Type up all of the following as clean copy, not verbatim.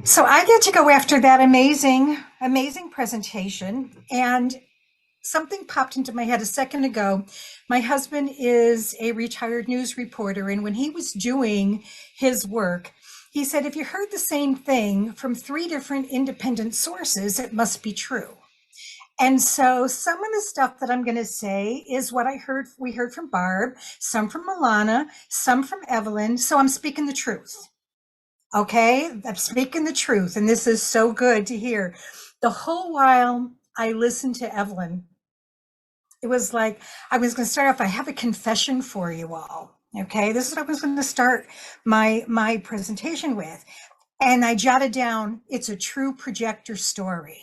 So I get to go after that amazing presentation. And something popped into my head a second ago. My husband is a retired news reporter. And when he was doing his work, he said, if you heard the same thing from three different independent sources, it must be true. And so some of the stuff that I'm going to say is what we heard from Barb, some from Milana, some from Evelyn. So I'm speaking the truth. Okay, I'm speaking the truth, and this is so good to hear. The whole while I listened to Evelyn, it was like I was going to start off. I have a confession for you all. Okay, this is what I was going to start my presentation with, and I jotted down. It's a true projector story.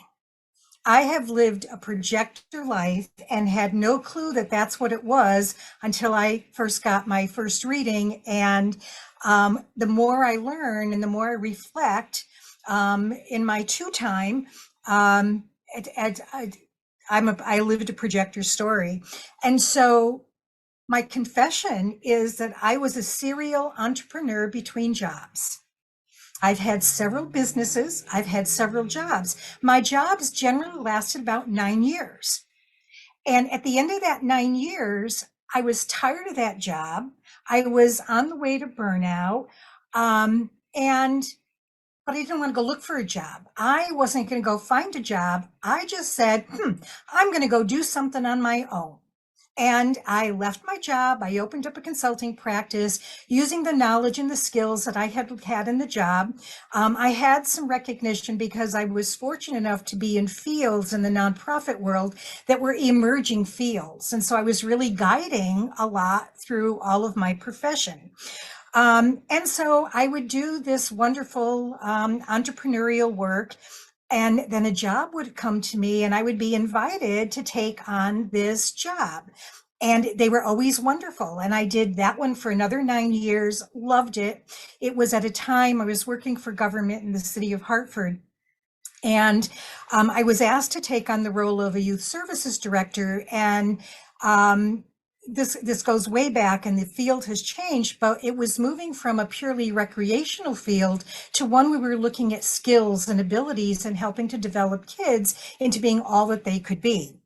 I have lived a projector life and had no clue that that's what it was until I first got my first reading. And the more I learn and the more I reflect in my two time, um, I lived a projector story. And so my confession is that I was a serial entrepreneur between jobs. I've had several businesses. I've had several jobs. My jobs generally lasted about 9 years. And at the end of that 9 years, I was tired of that job. I was on the way to burnout. And but I didn't want to go look for a job. I wasn't going to go find a job. I just said, I'm going to go do something on my own. And I left my job. I opened up a consulting practice using the knowledge and the skills that I had in the job. I had some recognition because I was fortunate enough to be in fields in the nonprofit world that were emerging fields. And so I was really guiding a lot through all of my profession. And so I would do this wonderful entrepreneurial work. And then a job would come to me, and I would be invited to take on this job. And they were always wonderful. And I did that one for another 9 years, loved it. It was at a time I was working for government in the city of Hartford. And I was asked to take on the role of a youth services director. And this goes way back, and the field has changed, but it was moving from a purely recreational field to one where we were looking at skills and abilities and helping to develop kids into being all that they could be.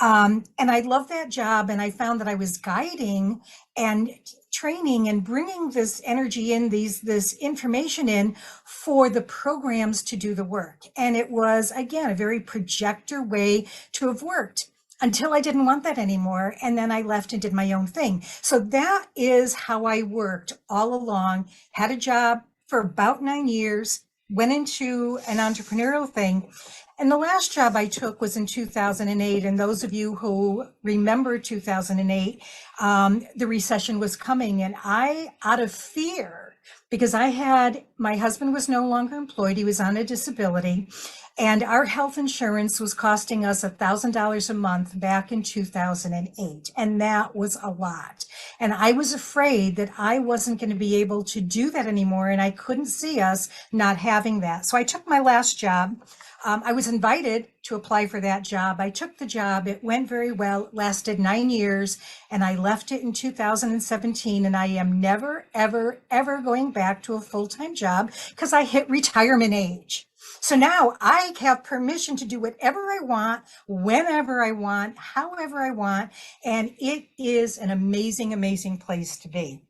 And I love that job. And I found that I was guiding and training and bringing this energy in, this information in for the programs to do the work. And it was, again, a very projector way to have worked until I didn't want that anymore. And then I left and did my own thing. So that is how I worked all along, had a job for about 9 years, went into an entrepreneurial thing. And the last job I took was in 2008. And those of you who remember 2008, the recession was coming. And I, out of fear, because my husband was no longer employed, he was on a disability. And our health insurance was costing us $1,000 a month back in 2008. And that was a lot. And I was afraid that I wasn't going to be able to do that anymore. And I couldn't see us not having that. So I took my last job. I was invited to apply for that job. I took the job. It went very well. It lasted 9 years, and I left it in 2017. And I am never, ever, ever going back to a full-time job because I hit retirement age. So now I have permission to do whatever I want, whenever I want, however I want. And it is an amazing, amazing place to be.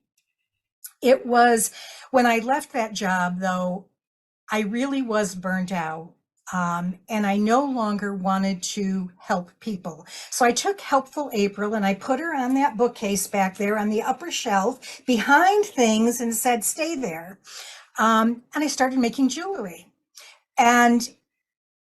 It was when I left that job, though, I really was burnt out. And I no longer wanted to help people. So I took Helpful April and I put her on that bookcase back there on the upper shelf behind things and said, stay there. And I started making jewelry. And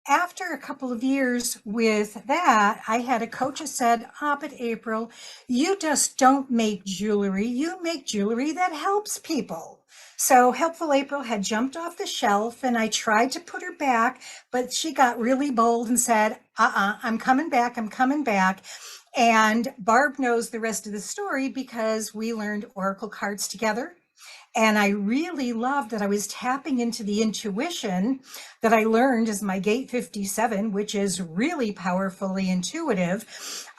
after a couple of years with that, I had a coach who said, but April, you just don't make jewelry. You make jewelry that helps people. So Helpful April had jumped off the shelf, and I tried to put her back, but she got really bold and said, I'm coming back. I'm coming back. And Barb knows the rest of the story because we learned Oracle cards together. And I really loved that I was tapping into the intuition that I learned as my gate 57, which is really powerfully intuitive.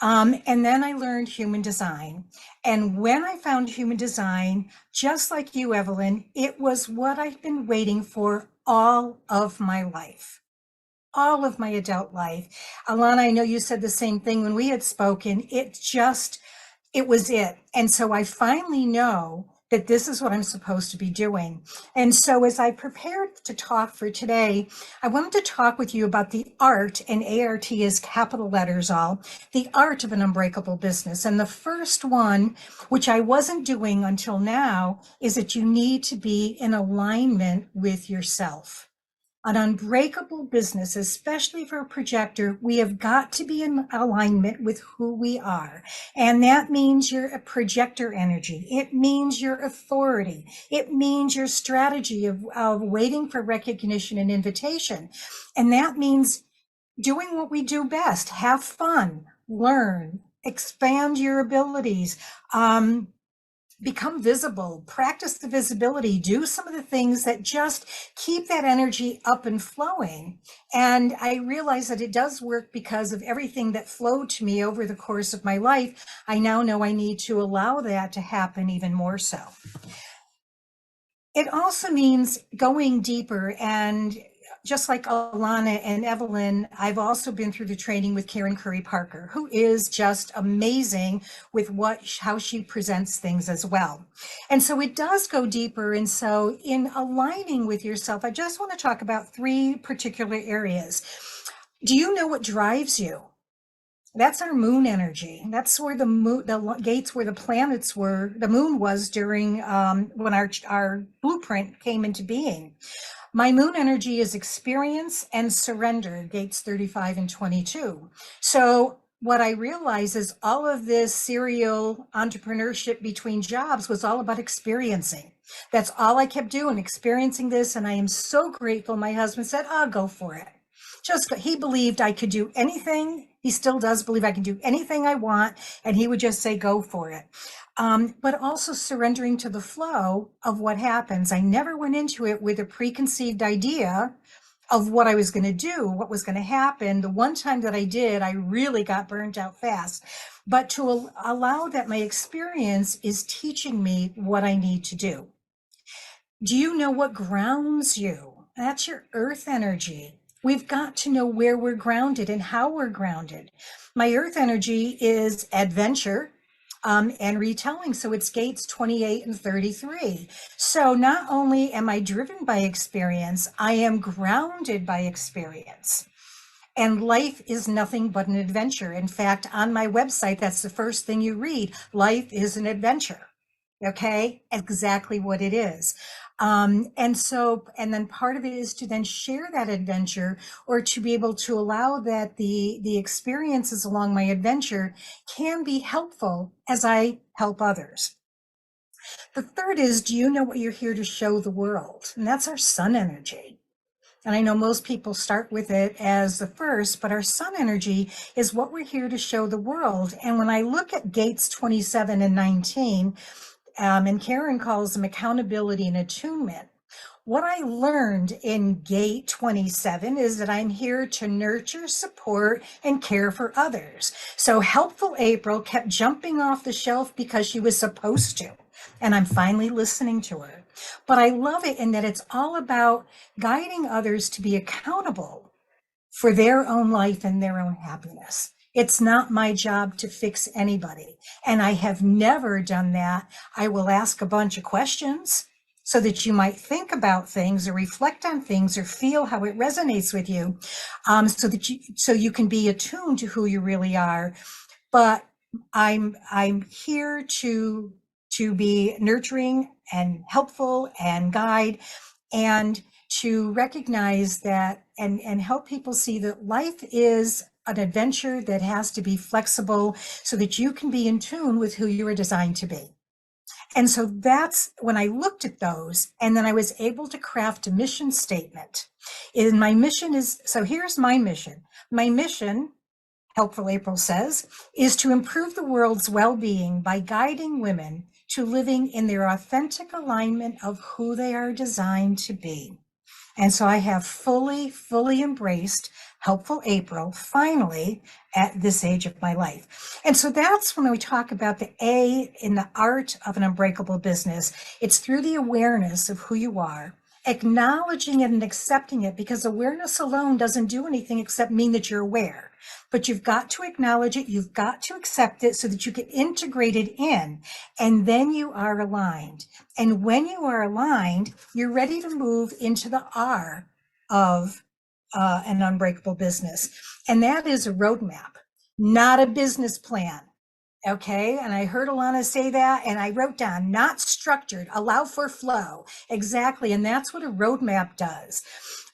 And then I learned human design. And when I found human design, just like you, Evelyn, it was what I've been waiting for all of my life, all of my adult life. Alana, I know you said the same thing when we had spoken. It was it. And so I finally know that this is what I'm supposed to be doing. And so as I prepared to talk for today, I wanted to talk with you about the art, and ART is capital letters all, the art of an unbreakable business. And the first one, which I wasn't doing until now, is that you need to be in alignment with yourself. An unbreakable business, especially for a projector, we have got to be in alignment with who we are. And that means your projector energy. It means your authority. It means your strategy of waiting for recognition and invitation. And that means doing what we do best, have fun, learn, expand your abilities, become visible, practice the visibility, do some of the things that just keep that energy up and flowing. And I realize that it does work because of everything that flowed to me over the course of my life. I now know I need to allow that to happen even more so. It also means going deeper, and just like Alana and Evelyn, I've also been through the training with Karen Curry Parker, who is just amazing with how she presents things as well. And so it does go deeper. And so in aligning with yourself, I just want to talk about three particular areas. Do you know what drives you? That's our moon energy. That's where the moon, the gates where the planets were, the moon was during when our blueprint came into being. My moon energy is experience and surrender, gates 35 and 22. So what I realize is all of this serial entrepreneurship between jobs was all about experiencing. That's all I kept doing, experiencing this. And I am so grateful. My husband said, I'll go for it. He believed I could do anything. He still does believe I can do anything I want. And he would just say, go for it. But also surrendering to the flow of what happens. I never went into it with a preconceived idea of what I was going to do, what was going to happen. The one time that I did, I really got burnt out fast. But to allow that my experience is teaching me what I need to do. Do you know what grounds you? That's your earth energy. We've got to know where we're grounded and how we're grounded. My earth energy is adventure and retelling. So it's gates 28 and 33. So not only am I driven by experience, I am grounded by experience. And life is nothing but an adventure. In fact, on my website, that's the first thing you read. Life is an adventure. Okay, exactly what it is. And then part of it is to then share that adventure, or to be able to allow that the experiences along my adventure can be helpful as I help others. The third is, do you know what you're here to show the world? And that's our sun energy. And I know most people start with it as the first, but our sun energy is what we're here to show the world. And when I look at gates 27 and 19, and Karen calls them accountability and attunement. What I learned in gate 27 is that I'm here to nurture, support, and care for others. So helpful April kept jumping off the shelf because she was supposed to. And I'm finally listening to her. But I love it in that it's all about guiding others to be accountable for their own life and their own happiness. It's not my job to fix anybody. And I have never done that. I will ask a bunch of questions so that you might think about things or reflect on things or feel how it resonates with you, so you can be attuned to who you really are. But I'm here to be nurturing and helpful and guide, and to recognize that and help people see that life is an adventure that has to be flexible so that you can be in tune with who you are designed to be. And so that's when I looked at those, and then I was able to craft a mission statement. And my mission is, so here's my mission. My mission, Helpful April says, is to improve the world's well-being by guiding women to living in their authentic alignment of who they are designed to be. And so I have fully embraced Helpful April, finally, at this age of my life. And so that's when we talk about the A in the art of an unbreakable business. It's through the awareness of who you are, acknowledging it and accepting it, because awareness alone doesn't do anything except mean that you're aware. But you've got to acknowledge it, you've got to accept it so that you get integrated in, and then you are aligned. And when you are aligned, you're ready to move into the R of an unbreakable business. And that is a roadmap, not a business plan. Okay. And I heard Alana say that, and I wrote down not structured, allow for flow. Exactly. And that's what a roadmap does.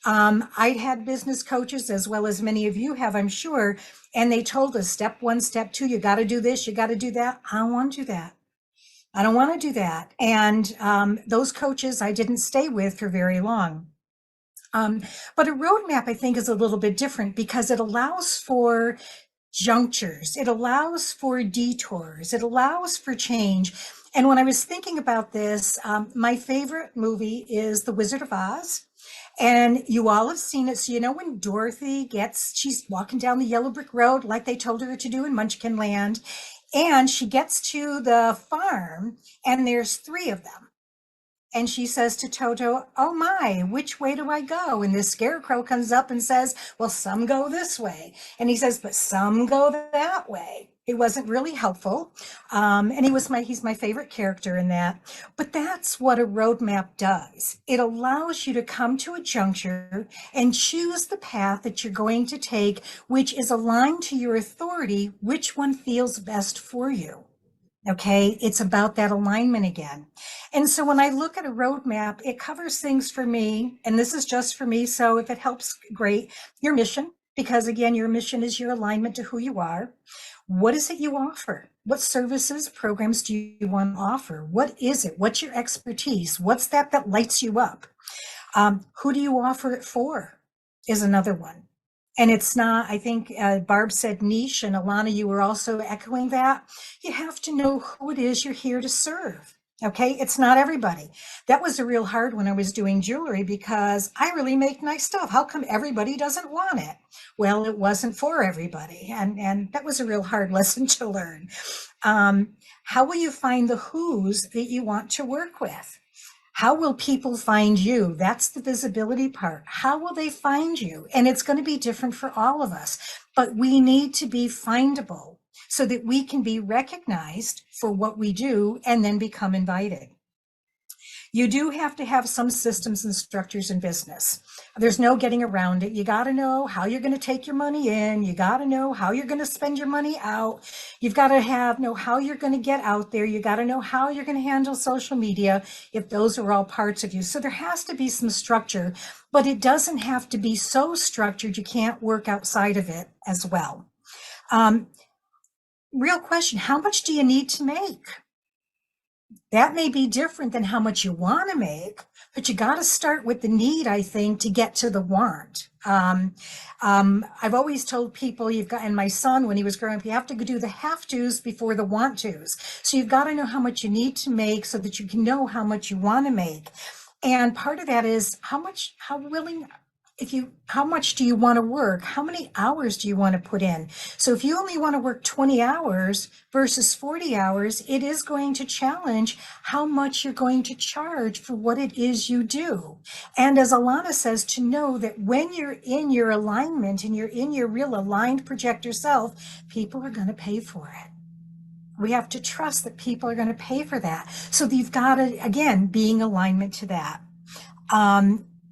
I'd had business coaches, as well as many of you have, I'm sure, and they told us step one, step two, you got to do this, you got to do that. I don't want to do that. I don't want to do that. And those coaches I didn't stay with for very long. But a roadmap, I think, is a little bit different because it allows for junctures, it allows for detours, it allows for change. And when I was thinking about this, my favorite movie is The Wizard of Oz. And you all have seen it. So, you know, when she's walking down the yellow brick road like they told her to do in Munchkin Land, and she gets to the farm, and there's three of them. And she says to Toto, "Oh my, which way do I go?" And this scarecrow comes up and says, "Well, some go this way." And he says, "But some go that way." It wasn't really helpful. And he's my favorite character in that. But that's what a roadmap does. It allows you to come to a juncture and choose the path that you're going to take, which is aligned to your authority, which one feels best for you. Okay, it's about that alignment again. And so when I look at a roadmap, it covers things for me, and this is just for me. So if it helps, great. Your mission, because again, your mission is your alignment to who you are. What is it you offer? What services, programs do you want to offer? What is it? What's your expertise? What's that lights you up? Who do you offer it for? Is another one. And it's not, I think Barb said niche, and Alana, you were also echoing that. You have to know who it is you're here to serve. Okay, it's not everybody. That was a real hard when I was doing jewelry, because I really make nice stuff. How come everybody doesn't want it? Well, it wasn't for everybody. And that was a real hard lesson to learn. How will you find the who's that you want to work with? How will people find you? That's the visibility part. How will they find you? And it's going to be different for all of us, but we need to be findable so that we can be recognized for what we do and then become invited. You do have to have some systems and structures in business. There's no getting around it. You got to know how you're going to take your money in. You got to know how you're going to spend your money out. You've got to know how you're going to get out there. You got to know how you're going to handle social media, if those are all parts of you. So there has to be some structure, but it doesn't have to be so structured you can't work outside of it as well. Real question, how much do you need to make? That may be different than how much you want to make, but you got to start with the need, I think, to get to the want. I've always told people and my son, when he was growing up, you have to do the have tos before the want tos. So you've got to know how much you need to make so that you can know how much you want to make. And part of that is how much do you want to work? How many hours do you want to put in? So if you only want to work 20 hours versus 40 hours, it is going to challenge how much you're going to charge for what it is you do. And as Alana says, to know that when you're in your alignment and you're in your real aligned projector self, people are going to pay for it. We have to trust that people are going to pay for that. So you've got to, again, being alignment to that.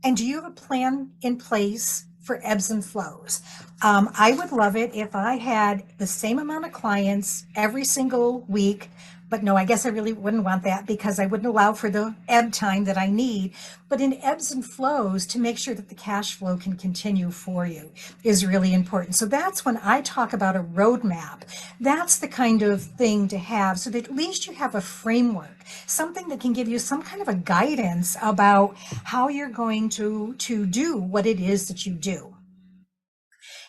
And do you have a plan in place for ebbs and flows? I would love it if I had the same amount of clients every single week, but no, I guess I really wouldn't want that, because I wouldn't allow for the ebb time that I need. But in ebbs and flows, to make sure that the cash flow can continue for you is really important. So that's when I talk about a roadmap. That's the kind of thing to have, so that at least you have a framework, something that can give you some kind of a guidance about how you're going to do what it is that you do.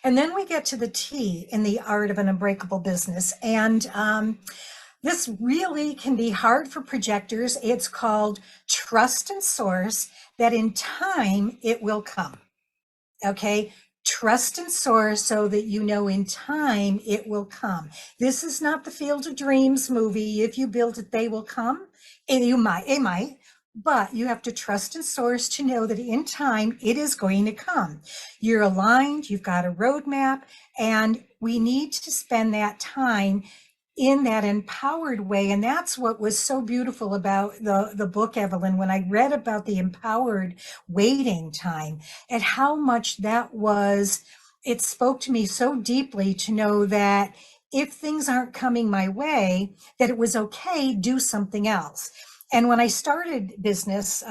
And then we get to the T in the art of an unbreakable business. And this really can be hard for projectors. It's called trust and source, that in time it will come. Okay. Trust and source, so that you know in time it will come. This is not the Field of Dreams movie. If you build it, they will come. It might, but you have to trust in source to know that in time it is going to come. You're aligned, you've got a roadmap, and we need to spend that time in that empowered way. And that's what was so beautiful about the book, Evelyn, when I read about the empowered waiting time and how much that was, it spoke to me so deeply to know that if things aren't coming my way, that it was okay, do something else. And when I started business,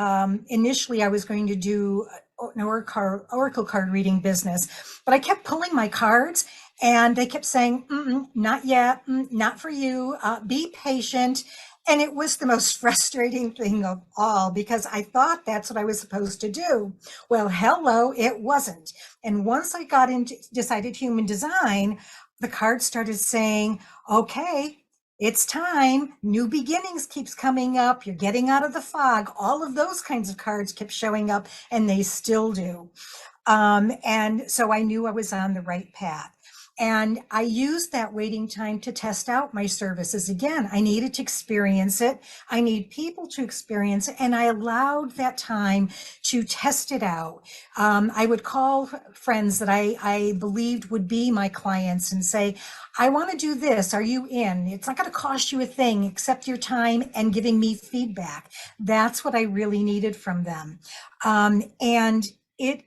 initially I was going to do an oracle card reading business, but I kept pulling my cards and they kept saying, not yet, not for you, be patient. And it was the most frustrating thing of all because I thought that's what I was supposed to do. Well, hello, it wasn't. And once I got into decided human design, the cards started saying, okay, it's time. New beginnings keeps coming up. You're getting out of the fog. All of those kinds of cards kept showing up, and they still do. And so I knew I was on the right path. And I used that waiting time to test out my services. Again, I needed to experience it. I need people to experience it. And I allowed that time to test it out. I would call friends that I believed would be my clients and say, I want to do this. Are you in? It's not going to cost you a thing except your time and giving me feedback. That's what I really needed from them. And it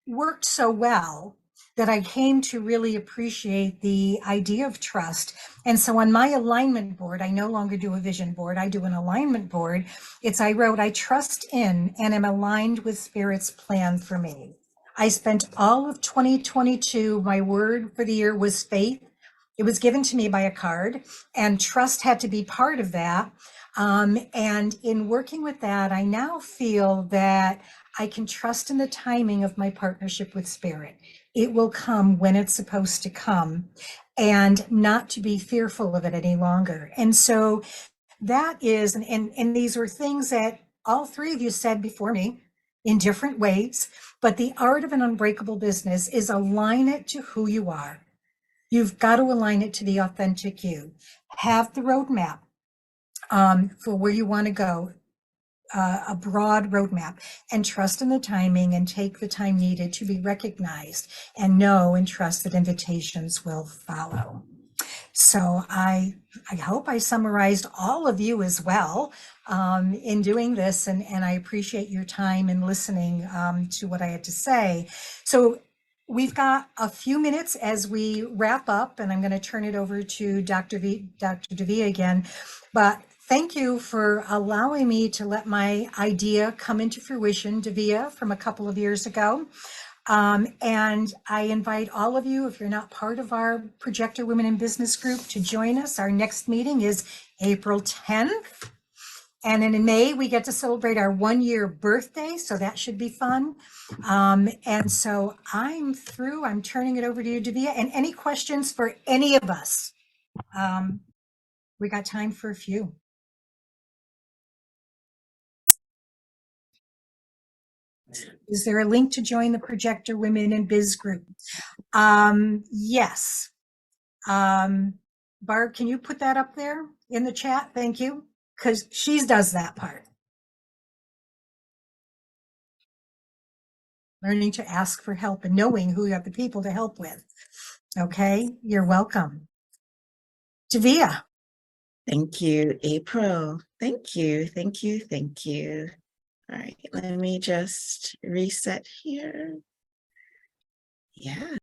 worked so well that I came to really appreciate the idea of trust. And so on my alignment board, I no longer do a vision board, I do an alignment board. I wrote, I trust in and am aligned with Spirit's plan for me. I spent all of 2022, my word for the year was faith. It was given to me by a card, and trust had to be part of that. And in working with that, I now feel that I can trust in the timing of my partnership with Spirit. It will come when it's supposed to come and not to be fearful of it any longer. And so that is, and these were things that all three of you said before me in different ways, but the art of an unbreakable business is align it to who you are. You've got to align it to the authentic you. Have the roadmap for where you want to go, a broad roadmap, and trust in the timing and take the time needed to be recognized and know and trust that invitations will follow. So I hope I summarized all of you as well in doing this, and I appreciate your time and listening to what I had to say. So we've got a few minutes as we wrap up, and I'm going to turn it over to Dr. Davia again. But thank you for allowing me to let my idea come into fruition, Davia, from a couple of years ago. And I invite all of you, if you're not part of our Projector Women in Business group, to join us. Our next meeting is April 10th. And then in May, we get to celebrate our 1-year birthday, so that should be fun. And so I'm through. I'm turning it over to you, Davia. And any questions for any of us? We got time for a few. Is there a link to join the Projector Women in Biz group? Yes. Barb, can you put that up there in the chat? Thank you. Because she does that part. Learning to ask for help and knowing who you have the people to help with. Okay, you're welcome. Javia. Thank you, April. Thank you, thank you, thank you. All right, let me just reset here. Yeah.